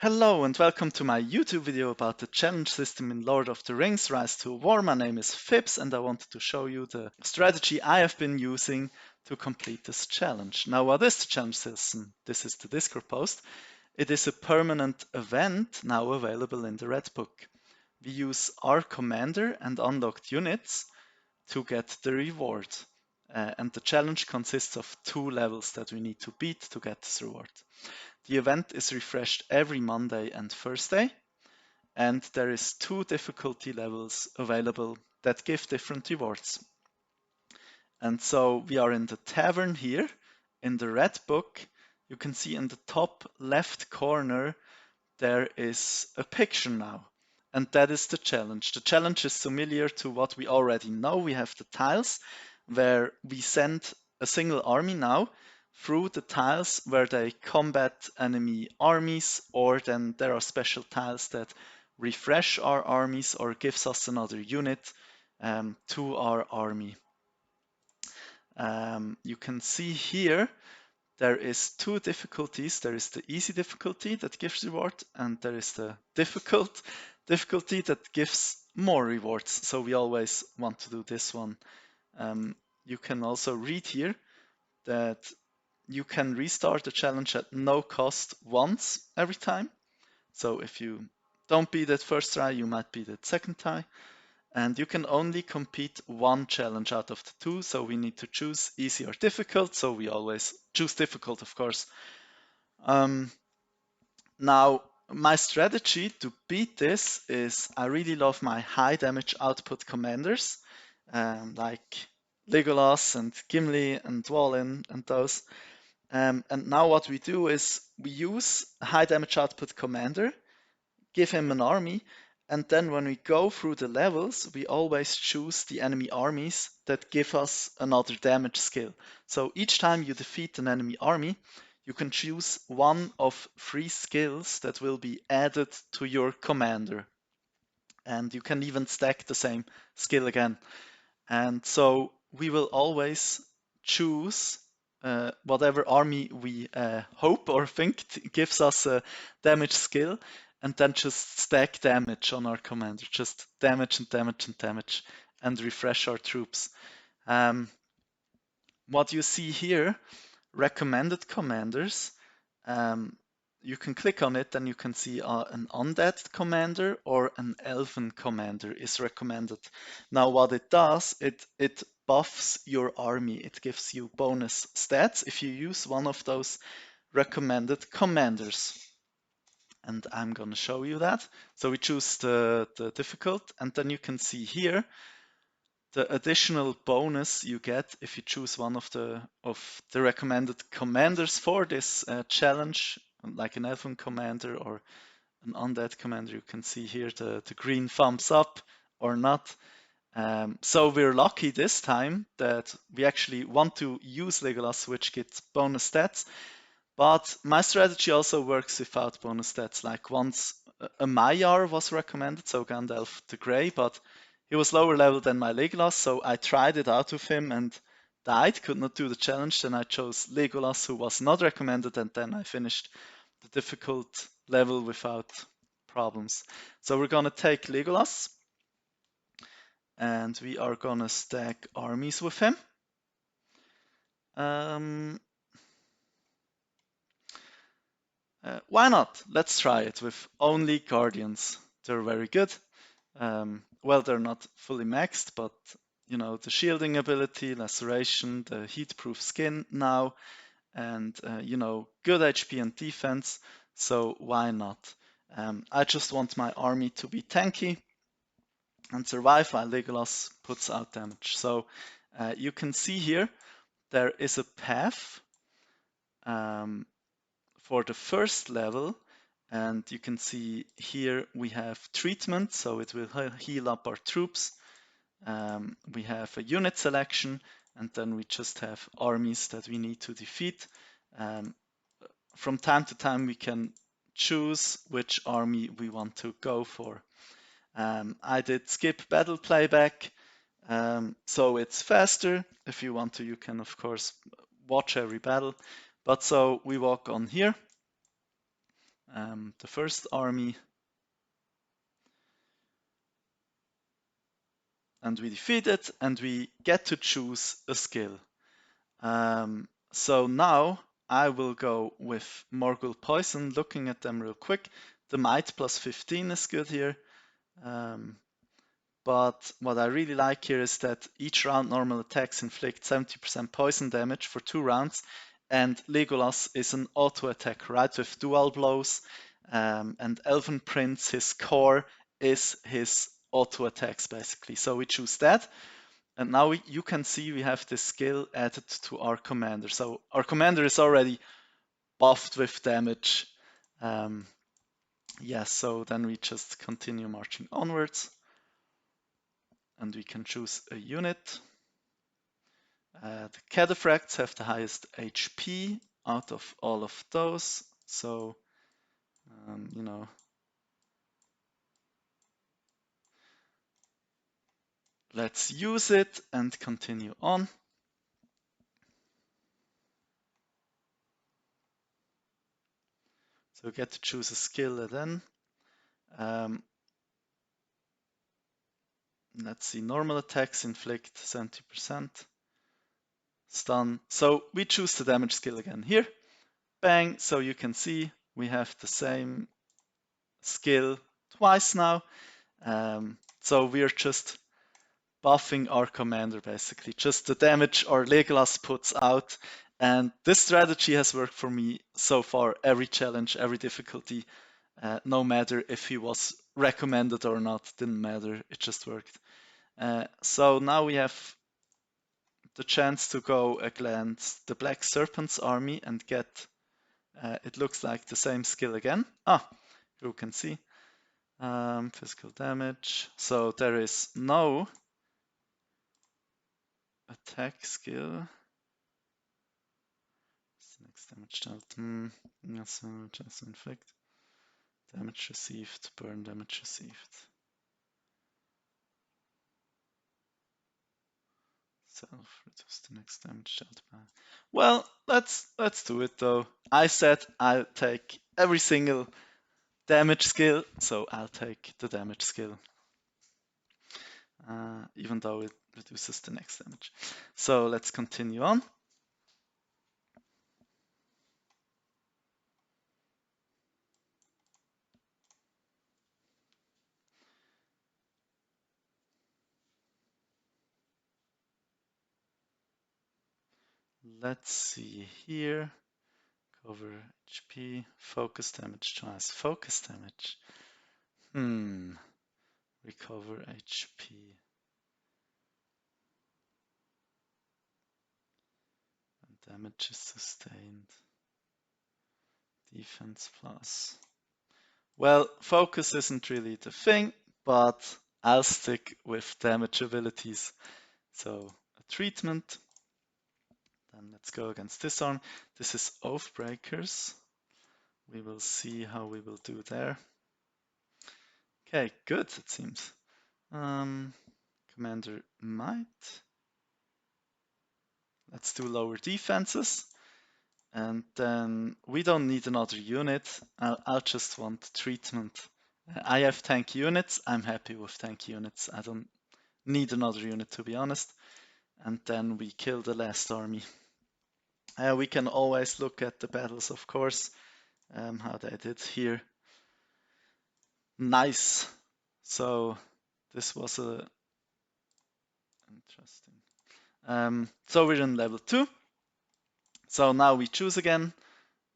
Hello and welcome to my YouTube video about the challenge system in Lord of the Rings Rise to War. My name is Phips and I wanted to show you the strategy I have been using to complete this challenge. Now, what is the challenge system? This is the Discord post. It is a permanent event now available in the Red Book. We use our commander and unlocked units to get the reward. And the challenge consists of 2 levels that we need to beat to get this reward. The event is refreshed every Monday and Thursday, and there is 2 difficulty levels available that give different rewards. And so we are in the tavern here. In the Red Book, you can see in the top left corner there is a picture now. And that is the challenge. The challenge is similar to what we already know. We have the tiles where we send a single army now through the tiles where they combat enemy armies, or then there are special tiles that refresh our armies or gives us another unit to our army. You can see here there is 2 difficulties. There is the easy difficulty that gives reward, and there is the difficulty that gives more rewards. So we always want to do this one. You can also read here that you can restart the challenge at no cost once every time. So if you don't beat it first try, you might beat it second try. And you can only compete 1 challenge out of the 2, so we need to choose easy or difficult, so we always choose difficult, of course. Now, my strategy to beat this is I really love my high damage output commanders, like Legolas and Gimli and Dwalin and those. And now what we do is we use a high damage output commander, give him an army, and then when we go through the levels, we always choose the enemy armies that give us another damage skill. So each time you defeat an enemy army, you can choose one of 3 skills that will be added to your commander. And you can even stack the same skill again. And so we will always choose whatever army we hope or think gives us a damage skill, and then just stack damage on our commander. Just damage and damage and damage, and refresh our troops. What you see here, recommended commanders, you can click on it and you can see an undead commander or an elven commander is recommended. Now what it does, it buffs your army. It gives you bonus stats if you use one of those recommended commanders. And I'm going to show you that. So we choose the difficult, and then you can see here the additional bonus you get if you choose one of the recommended commanders for this challenge, like an elven commander or an undead commander. You can see here the green thumbs up or not. So we're lucky this time that we actually want to use Legolas, which gets bonus stats. But my strategy also works without bonus stats. Like once a Maiar was recommended, so Gandalf the Grey, but he was lower level than my Legolas, so I tried it out with him and died, could not do the challenge. Then I chose Legolas, who was not recommended, and then I finished the difficult level without problems. So we're gonna take Legolas, and we are gonna stack armies with him. Why not? Let's try it with only Guardians. They're very good. Well, they're not fully maxed, but you know, the shielding ability, laceration, the heat-proof skin now, and you know, good HP and defense, so why not? I just want my army to be tanky and survive while Legolas puts out damage. So you can see here there is a path for the first level, and you can see here we have treatment, so it will heal up our troops. We have a unit selection, and then we just have armies that we need to defeat. From time to time we can choose which army we want to go for. I did skip battle playback, so it's faster. If you want to, you can of course watch every battle. But so we walk on here. the first army, and we defeat it, and we get to choose a skill. So now I will go with Morgul Poison, looking at them real quick. The Might plus 15 is good here. But what I really like here is that each round normal attacks inflict 70% poison damage for 2 rounds, and Legolas is an auto attack, right, with dual blows. And Elven Prince, his core is his auto attacks basically. So we choose that. And now you can see we have this skill added to our commander. So our commander is already buffed with damage. Yes, so then we just continue marching onwards. And we can choose a unit. The Cadaphracts have the highest HP out of all of those. So, you know, let's use it and continue on. So we get to choose a skill then. Let's see, normal attacks inflict 70%. Stun. So we choose the damage skill again here. Bang. So you can see we have the same skill twice now. So we're just buffing our commander basically, just the damage our Legolas puts out. And this strategy has worked for me so far, every challenge, every difficulty, no matter if he was recommended or not, didn't matter, it just worked. So now we have the chance to go against the Black Serpent's army and get, it looks like the same skill again. You can see, physical damage. So there is no attack skill. Next damage dealt. Yes, just inflict. Damage received, burn damage received. Self reduce the next damage dealt by. Well, let's do it though. I said I'll take every single damage skill, so I'll take the damage skill. Even though it reduces the next damage. So let's continue on. Let's see here. Cover HP, focus damage twice. Focus damage. Recover HP. And damage is sustained. Defense plus. Well, focus isn't really the thing, but I'll stick with damage abilities. So a treatment. Then let's go against this arm. This is Oathbreakers. We will see how we will do there. Okay, good, it seems. Commander Might. Let's do lower defenses. And then we don't need another unit. I'll just want treatment. I have tank units. I'm happy with tank units. I don't need another unit, to be honest. And then we kill the last army. We can always look at the battles, of course, how they did here. Nice. So this was a interesting. So we're in level 2. So now we choose again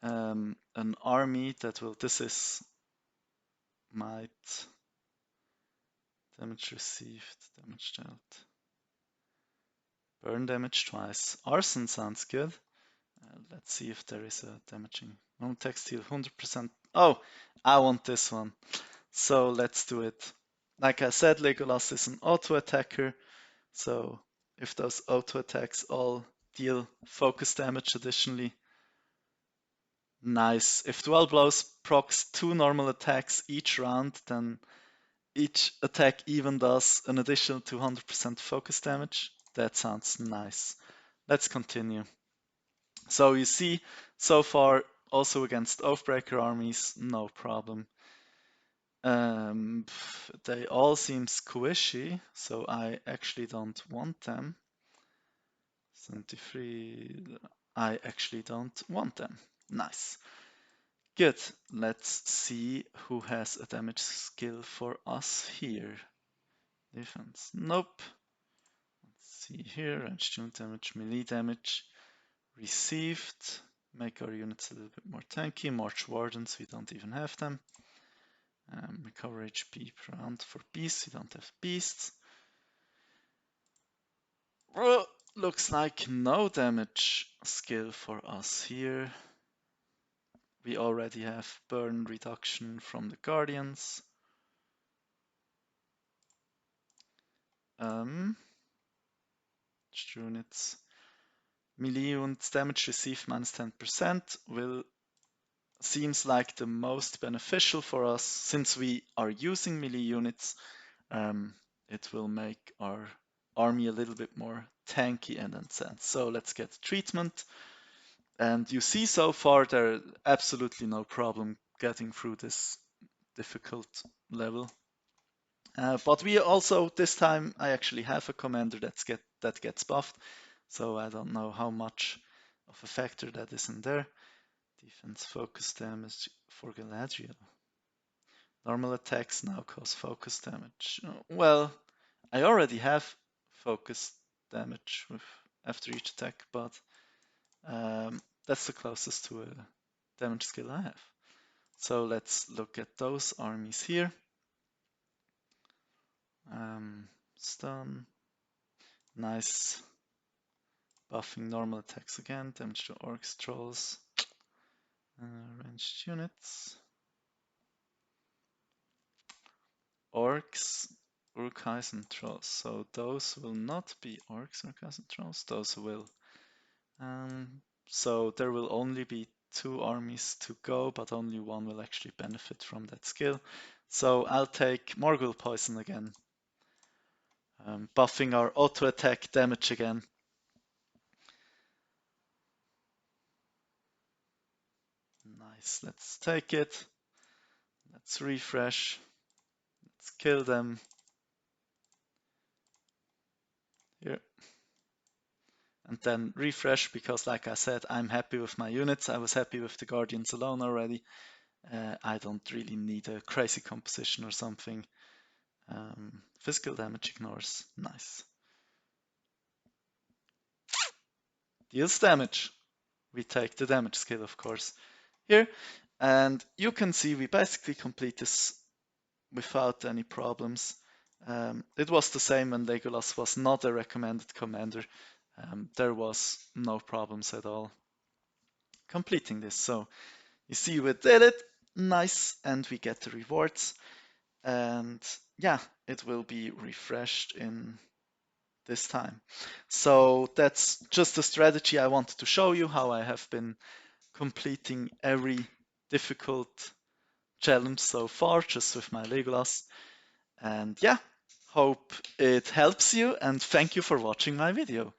an army that will. This is Might. Damage received, damage dealt. Burn damage twice. Arson sounds good. Let's see if there is a damaging. No textile, 100%. Oh, I want this one. So let's do it. Like I said, Legolas is an auto attacker. So if those auto attacks all deal focus damage additionally, nice. If dual blows procs 2 normal attacks each round, then each attack even does an additional 200% focus damage. That sounds nice. Let's continue. So you see, so far Also against Oathbreaker armies, no problem. They all seem squishy, so I actually don't want them. 73, I actually don't want them. Nice. Good. Let's see who has a damage skill for us here. Defense. Nope. Let's see here. Range tune damage, melee damage. Received. Make our units a little bit more tanky. March Wardens, we don't even have them. Recover HP per round for beasts, we don't have beasts. Looks like no damage skill for us here. We already have burn reduction from the Guardians. Units. Melee units damage received minus 10% will seems like the most beneficial for us since we are using melee units. It will make our army a little bit more tanky and intense. So let's get treatment. And you see so far there absolutely no problem getting through this difficult level. But we also, this time, I actually have a commander that gets buffed, so I don't know how much of a factor that is in there. Defense focus damage for Galadriel. Normal attacks now cause focus damage. Well, I already have focus damage after each attack, but that's the closest to a damage skill I have. So let's look at those armies here. Stun. Nice. Buffing normal attacks again. Damage to orcs, trolls. Ranged units. Orcs, Urukais, and trolls. So those will not be orcs, Urukais, and trolls. Those will. So there will only be 2 armies to go, but only one will actually benefit from that skill. So I'll take Morgul Poison again. Buffing our auto attack damage again. Nice, let's take it. Let's refresh. Let's kill them. Here. And then refresh because, like I said, I'm happy with my units. I was happy with the Guardians alone already. I don't really need a crazy composition or something. Physical damage ignores. Nice. Deals damage. We take the damage skill, of course, here. And you can see we basically complete this without any problems. It was the same when Legolas was not a recommended commander. There was no problems at all completing this. So you see we did it, nice, and we get the rewards. And yeah, it will be refreshed in this time. So that's just a strategy I wanted to show you how I have been completing every difficult challenge so far just with my Legolas. And yeah, hope it helps you and thank you for watching my video.